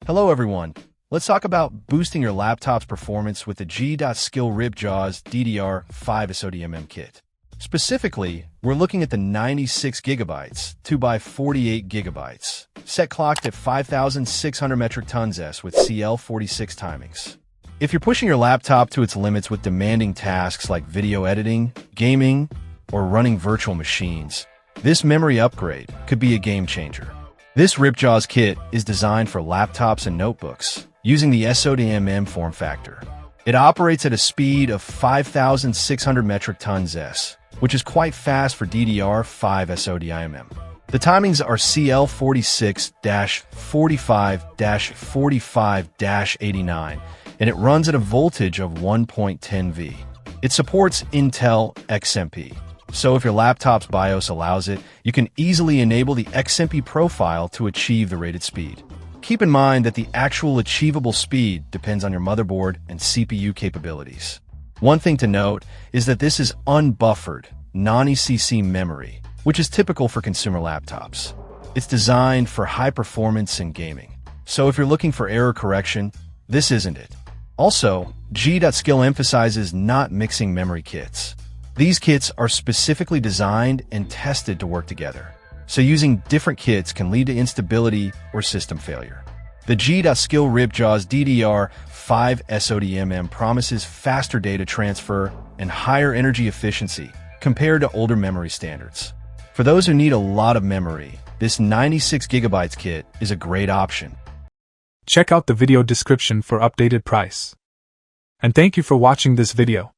Hello everyone. Let's talk about boosting your laptop's performance with the G.Skill Ripjaws DDR5 SO-DIMM kit. Specifically, we're looking at the 96GB 2x48GB, set clocked at 5,600 metric tons S with CL46 timings. If you're pushing your laptop to its limits with demanding tasks like video editing, gaming, or running virtual machines, this memory upgrade could be a game changer. This Ripjaws kit is designed for laptops and notebooks, using the SO-DIMM form factor. It operates at a speed of 5,600 metric tons S, which is quite fast for DDR5 SO-DIMM. The timings are CL46-45-45-89, and it runs at a voltage of 1.10 V. It supports Intel XMP. So if your laptop's BIOS allows it, you can easily enable the XMP profile to achieve the rated speed. Keep in mind that the actual achievable speed depends on your motherboard and CPU capabilities. One thing to note is that this is unbuffered, non-ECC memory, which is typical for consumer laptops. It's designed for high performance and gaming. So if you're looking for error correction, this isn't it. Also, G.Skill emphasizes not mixing memory kits. These kits are specifically designed and tested to work together, so using different kits can lead to instability or system failure. The G.Skill Ripjaws DDR5 SO-DIMM promises faster data transfer and higher energy efficiency compared to older memory standards. For those who need a lot of memory, this 96GB kit is a great option. Check out the video description for updated price. And thank you for watching this video.